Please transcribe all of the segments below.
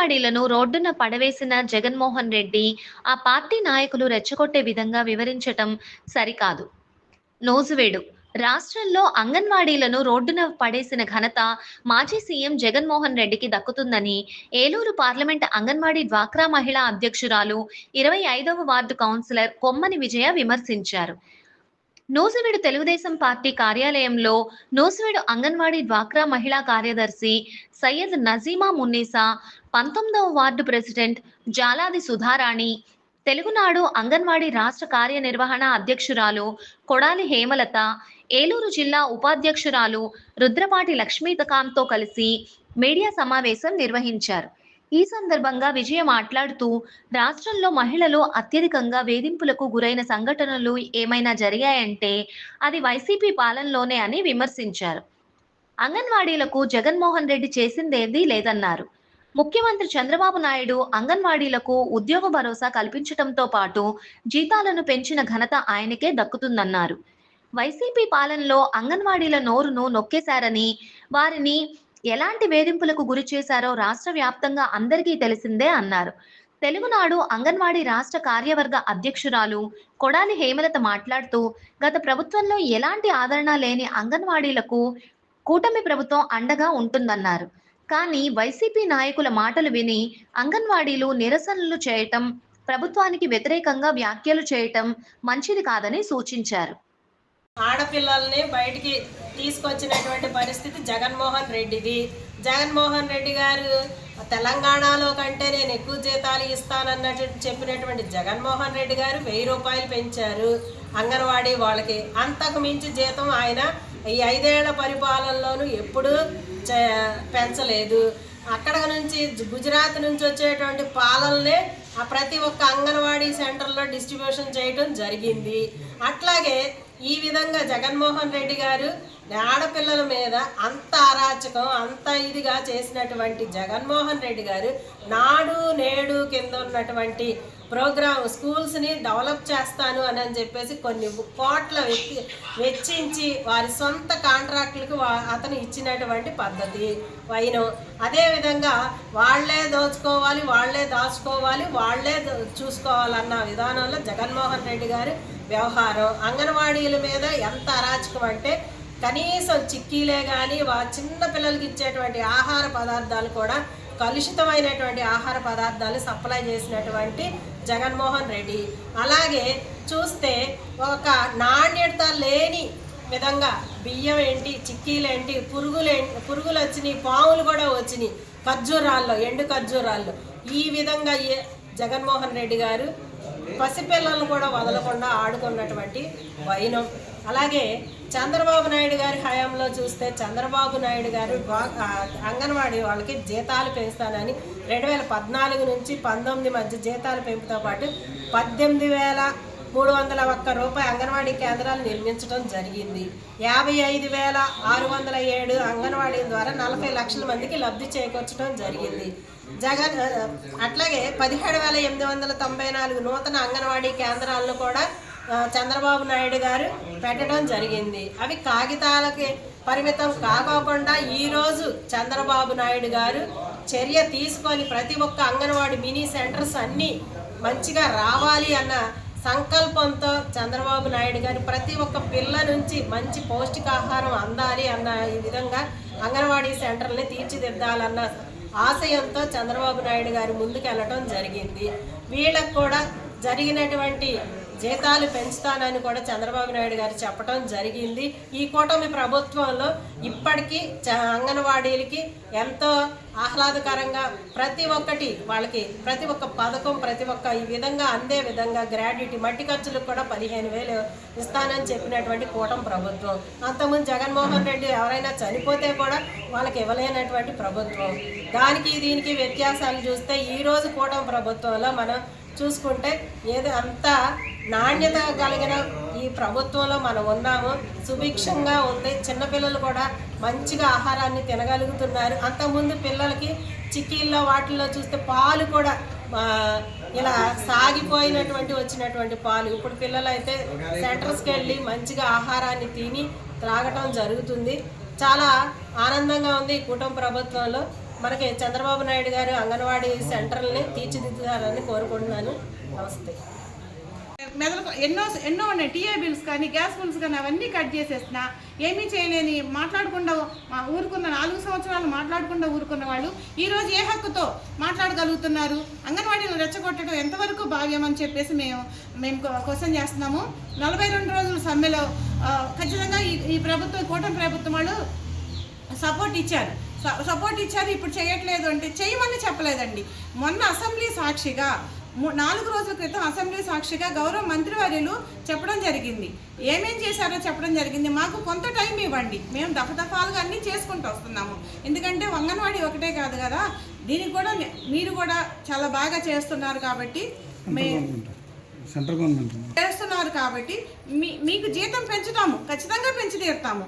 అంగన్వాడీలను రోడ్డున పడవేసిన జగన్మోహన్ రెడ్డి ఆ పార్టీ నాయకులు రెచ్చగొట్టే విధంగా వివరించటం సరికాదు. నోజువేడు రాష్ట్రంలో అంగన్వాడీలను రోడ్డున పడేసిన ఘనత మాజీ సీఎం జగన్మోహన్ రెడ్డికి దక్కుతుందని ఏలూరు పార్లమెంట్ అంగన్వాడీ డ్వాక్రా మహిళా అధ్యక్షురాలు 25వ వార్డు కౌన్సిలర్ కొమ్మని విజయ విమర్శించారు. నూజివీడు తెలుగుదేశం పార్టీ కార్యాలయంలో నూజివీడు అంగన్వాడీ డ్వాక్రా మహిళా కార్యదర్శి సయ్యద్ నజీమా మున్నీసా, 19వ వార్డు ప్రెసిడెంట్ జాలాది సుధారాణి, తెలుగునాడు అంగన్వాడీ రాష్ట్ర కార్యనిర్వహణ అధ్యక్షురాలు కొడాలి హేమలత, ఏలూరు జిల్లా ఉపాధ్యక్షురాలు రుద్రపాటి లక్ష్మీకాంత్తో కలిసి మీడియా సమావేశం నిర్వహించారు. ఈ సందర్భంగా విజయ మాట్లాడుతూ, రాష్ట్రంలో మహిళలు అత్యధికంగా వేధింపులకు గురైన సంఘటనలు ఏమైనా జరిగాయంటే అది వైసీపీ పాలనలోనే అని విమర్శించారు. అంగన్వాడీలకు జగన్మోహన్ రెడ్డి చేసిందేదీ లేదన్నారు. ముఖ్యమంత్రి చంద్రబాబు నాయుడు అంగన్వాడీలకు ఉద్యోగ భరోసా కల్పించడంతో పాటు జీతాలను పెంచిన ఘనత ఆయనకే దక్కుతుందన్నారు. వైసీపీ పాలనలో అంగన్వాడీల నోరును నొక్కేశారని, వారిని ఎలాంటి వేధింపులకు గురి చేశారో రాష్ట్ర వ్యాప్తంగా అందరికీ తెలిసిందే అన్నారు. తెలుగునాడు అంగన్వాడీ రాష్ట్ర కార్యవర్గ అధ్యక్షురాలు కొడాలి హేమలత మాట్లాడుతూ, గత ప్రభుత్వంలో ఎలాంటి ఆదరణ లేని అంగన్వాడీలకు కూటమి ప్రభుత్వం అండగా ఉంటుందన్నారు. కానీ వైసీపీ నాయకుల మాటలు విని అంగన్వాడీలు నిరసనలు చేయటం, ప్రభుత్వానికి వ్యతిరేకంగా వ్యాఖ్యలు చేయటం మంచిది కాదని సూచించారు. ఆడపిల్లల్ని బయటికి తీసుకొచ్చినటువంటి పరిస్థితి జగన్మోహన్ రెడ్డిది. జగన్మోహన్ రెడ్డి గారు తెలంగాణలో కంటే నేను ఎక్కువ జీతాలు ఇస్తానన్నట్టు చెప్పినటువంటి జగన్మోహన్ రెడ్డి గారు 1000 రూపాయలు పెంచారు అంగన్వాడీ వాళ్ళకి. అంతకు మించి జీతం ఆయన ఈ 5 ఏళ్ల పరిపాలనలోనూ ఎప్పుడూ పెంచలేదు. అక్కడ నుంచి గుజరాత్ నుంచి వచ్చేటువంటి పాలనలే ప్రతి ఒక్క అంగన్వాడీ సెంటర్లో డిస్ట్రిబ్యూషన్ చేయడం జరిగింది. అట్లాగే ఈ విధంగా జగన్మోహన్ రెడ్డి గారు ఆడపిల్లల మీద అంత అరాచకం అంత ఇదిగా చేసినటువంటి జగన్మోహన్ రెడ్డి గారు నాడు నేడు కింద ఉన్నటువంటి ప్రోగ్రామ్ స్కూల్స్ని డెవలప్ చేస్తాను అని చెప్పేసి కొన్ని కోట్ల వెచ్చించి వారి సొంత కాంట్రాక్టులకు అతను ఇచ్చినటువంటి పద్ధతి వైనం. అదేవిధంగా వాళ్లే దోచుకోవాలి, వాళ్లే దాచుకోవాలి, వాళ్లే చూసుకోవాలన్న విధానంలో జగన్మోహన్ రెడ్డి గారు వ్యవహారం. అంగన్వాడీల మీద ఎంత అరాచకం అంటే కనీసం చిక్కీలే కానీ చిన్న పిల్లలకి ఇచ్చేటువంటి ఆహార పదార్థాలు కూడా కలుషితమైనటువంటి ఆహార పదార్థాలు సప్లై చేసినటువంటి జగన్మోహన్ రెడ్డి. అలాగే చూస్తే ఒక నాణ్యత లేని విధంగా బియ్యం ఏంటి, చిక్కీలు ఏంటి, పురుగులు వచ్చినాయి, పాములు కూడా వచ్చినాయి ఖర్జూరాల్లో, ఎండు ఖర్జూరాల్లో. ఈ విధంగా జగన్మోహన్ రెడ్డి గారు పసిపిల్లలను కూడా వదలకుండా ఆడుకున్నటువంటి వైనం. అలాగే చంద్రబాబు నాయుడు గారి హయాంలో చూస్తే చంద్రబాబు నాయుడు గారు అంగన్వాడీ వాళ్ళకి జీతాలు పెంచుతానని 2014 నుంచి 19 మధ్య జీతాల పెంపుతో పాటు 18,301 రూపాయలు అంగన్వాడీ కేంద్రాలు నిర్మించడం జరిగింది. 55,607 అంగన్వాడీల ద్వారా 40 లక్షల మందికి లబ్ధి చేకూర్చడం జరిగింది. అట్లాగే 17,894 నూతన అంగన్వాడీ కేంద్రాలను కూడా చంద్రబాబు నాయుడు గారు పెట్టడం జరిగింది. అవి కాగితాలకి పరిమితం కాకోకుండా ఈరోజు చంద్రబాబు నాయుడు గారు చర్య తీసుకొని ప్రతి ఒక్క అంగన్వాడీ మినీ సెంటర్స్ అన్నీ మంచిగా రావాలి అన్న సంకల్పంతో చంద్రబాబు నాయుడు గారు ప్రతి ఒక్క పిల్ల నుంచి మంచి పౌష్టికాహారం అందాలి అన్న ఈ విధంగా అంగన్వాడీ సెంటర్ని తీర్చిదిద్దాలన్న ఆశయంతో చంద్రబాబు నాయుడు గారు ముందుకెళ్ళటం జరిగింది. వీళ్ళకు కూడా జరిగినటువంటి జీతాలు పెంచుతానని కూడా చంద్రబాబు నాయుడు గారు చెప్పడం జరిగింది. ఈ కూటమి ప్రభుత్వంలో ఇప్పటికీ అంగన్వాడీలకి ఎంతో ఆహ్లాదకరంగా ప్రతి ఒక్కటి వాళ్ళకి ప్రతి ఒక్క పథకం ప్రతి ఒక్క ఈ విధంగా అందే విధంగా గ్రాడ్యుటీ మట్టి ఖర్చులకు కూడా 15,000 ఇస్తానని చెప్పినటువంటి కూటమి ప్రభుత్వం. అంతకుముందు జగన్మోహన్ రెడ్డి ఎవరైనా చనిపోతే కూడా వాళ్ళకి ఇవ్వలేనటువంటి ప్రభుత్వం. దానికి దీనికి వ్యత్యాసాలు చూస్తే ఈరోజు కూటమి ప్రభుత్వంలో మనం చూసుకుంటే ఏదో అంత నాణ్యత కలిగిన ఈ ప్రభుత్వంలో మనం ఉన్నాము. సుభిక్షంగా ఉంది. చిన్నపిల్లలు కూడా మంచిగా ఆహారాన్ని తినగలుగుతున్నారు. అంతకుముందు పిల్లలకి చిక్కీల్లో వాటిల్లో చూస్తే పాలు కూడా ఇలా సాగిపోయినటువంటి వచ్చినటువంటి పాలు. ఇప్పుడు పిల్లలు అయితే సెంటర్స్కి వెళ్ళి మంచిగా ఆహారాన్ని తిని త్రాగటం జరుగుతుంది. చాలా ఆనందంగా ఉంది ఈ కూటమి ప్రభుత్వంలో. మనకి చంద్రబాబు నాయుడు గారు అంగన్వాడీ సెంటర్ని తీర్చిదిద్దాలని కోరుకుంటున్నాను. నమస్తే. మెదలకు ఎన్నో ఉన్నాయి, టీఏ బిల్స్ కానీ గ్యాస్ బిల్స్ కానీ అవన్నీ కట్ చేసేసిన ఏమీ చేయలేని మాట్లాడకుండా ఊరుకున్న 4 సంవత్సరాలు మాట్లాడకుండా ఊరుకున్న వాళ్ళు ఈరోజు ఏ హక్కుతో మాట్లాడగలుగుతున్నారు? అంగన్వాడీలు రెచ్చగొట్టడం ఎంతవరకు భావ్యం అని చెప్పేసి మేము క్వశ్చన్ చేస్తున్నాము. 42 రోజుల సమ్మెలో ఖచ్చితంగా ఈ ప్రభుత్వం, కూటమి ప్రభుత్వం వాళ్ళు సపోర్ట్ ఇచ్చారు. ఇప్పుడు చేయట్లేదు అంటే చేయమని చెప్పలేదండి. మొన్న అసెంబ్లీ సాక్షిగా 4 రోజుల క్రితం అసెంబ్లీ సాక్షిగా గౌరవ మంత్రివర్యులు చెప్పడం జరిగింది. ఏమేం చేశారో చెప్పడం జరిగింది. మాకు కొంత టైం ఇవ్వండి, మేము దఫాలుగా అన్నీ చేసుకుంటూ వస్తున్నాము. ఎందుకంటే అంగన్వాడీ ఒకటే కాదు కదా, దీనికి కూడా మీరు కూడా చాలా బాగా చేస్తున్నారు కాబట్టి సెంట్రల్ గవర్నమెంట్ చేస్తున్నారు కాబట్టి మీకు జీతం పెంచుతాము, ఖచ్చితంగా పెంచి తీరుతాము.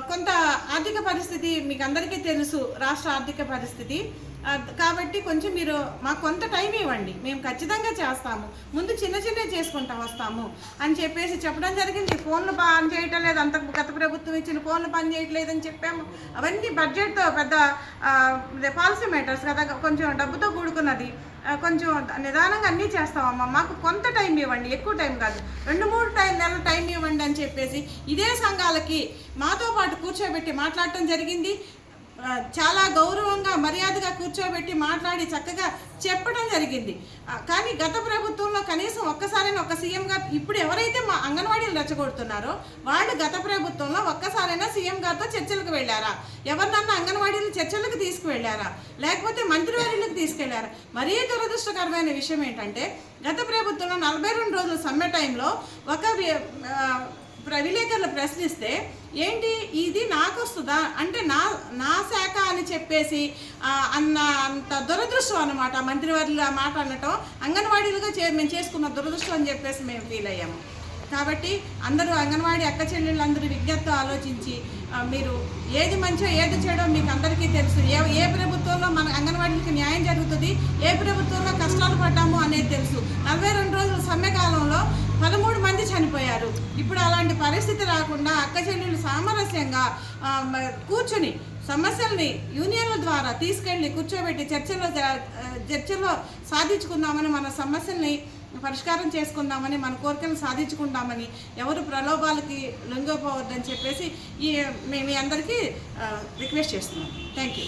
కొంత ఆర్థిక పరిస్థితి మీకు అందరికీ తెలుసు, రాష్ట్ర ఆర్థిక పరిస్థితి. కాబట్టి కొంచెం మీరు మాకు కొంత టైం ఇవ్వండి, మేము ఖచ్చితంగా చేస్తాము, ముందు చిన్న చేసుకుంటా వస్తాము అని చెప్పేసి చెప్పడం జరిగింది. ఫోన్లు పని చేయటం లేదు, అంత గత ప్రభుత్వం ఇచ్చిన ఫోన్లు పని చేయట్లేదని చెప్పాము. అవన్నీ బడ్జెట్తో పెద్ద పాలసీ మ్యాటర్స్ కదా, కొంచెం డబ్బుతో కూడుకున్నది. కొంచెం నిదానంగా అన్నీ చేస్తామమ్మా, మాకు కొంత టైం ఇవ్వండి, ఎక్కువ టైం కాదు, 2-3 నెలల టైం ఇవ్వండి అని చెప్పేసి ఇదే సంఘాలకి మాతో పాటు కూర్చోబెట్టి మాట్లాడటం జరిగింది. చాలా గౌరవంగా మర్యాదగా కూర్చోబెట్టి మాట్లాడి చక్కగా చెప్పడం జరిగింది. కానీ గత ప్రభుత్వంలో కనీసం ఒక్కసారైనా ఒక సీఎం గారు, ఇప్పుడు ఎవరైతే మా అంగన్వాడీలు రెచ్చగొడుతున్నారో వాళ్ళు గత ప్రభుత్వంలో ఒక్కసారైనా సీఎం గారితో చర్చలకు వెళ్ళారా? ఎవరినన్నా అంగన్వాడీలు చర్చలకు తీసుకువెళ్ళారా? లేకపోతే మంత్రివర్యులకు తీసుకెళ్లారా? మరీ దురదృష్టకరమైన విషయం ఏంటంటే గత ప్రభుత్వంలో 42 రోజుల సమ్మె టైంలో ఒక విలేకరులు ప్రశ్నిస్తే ఏంటి ఇది నాకు వస్తుందా అంటే నా శాఖ అని చెప్పేసి అంత దురదృష్టం అన్నమాట. మంత్రివర్యులు ఆ మాట అనటం అంగన్వాడీలుగా మేము చేసుకున్న దురదృష్టం అని చెప్పేసి మేము ఫీల్ అయ్యాము. కాబట్టి అందరూ అంగన్వాడీ అక్క చెల్లెళ్ళందరూ విజ్ఞప్తితో ఆలోచించి మీరు ఏది మంచో ఏది చెడో మీకు అందరికీ తెలుసు. ఏ ప్రభుత్వంలో మన అంగన్వాడీలకి న్యాయం జరుగుతుంది, ఏ ప్రభుత్వంలో కష్టాలు పడ్డాము అనేది తెలుసు. 42 రోజుల సమ్మె కాలంలో 13 మంది చనిపోయారు. ఇప్పుడు అలాంటి పరిస్థితి రాకుండా అక్క చెల్లెళ్ళు సామరస్యంగా కూర్చుని సమస్యల్ని యూనియన్ల ద్వారా తీసుకెళ్ళి కూర్చోబెట్టి చర్చలో సాధించుకుందామని, మన సమస్యల్ని పరిష్కారం చేసుకుందామని, మన కోరికలు సాధించుకుందామని, ఎవరు ప్రలోభాలకి లొంగిపోవద్దని చెప్పేసి మేము అందరికీ రిక్వెస్ట్ చేస్తున్నాం. Thank you.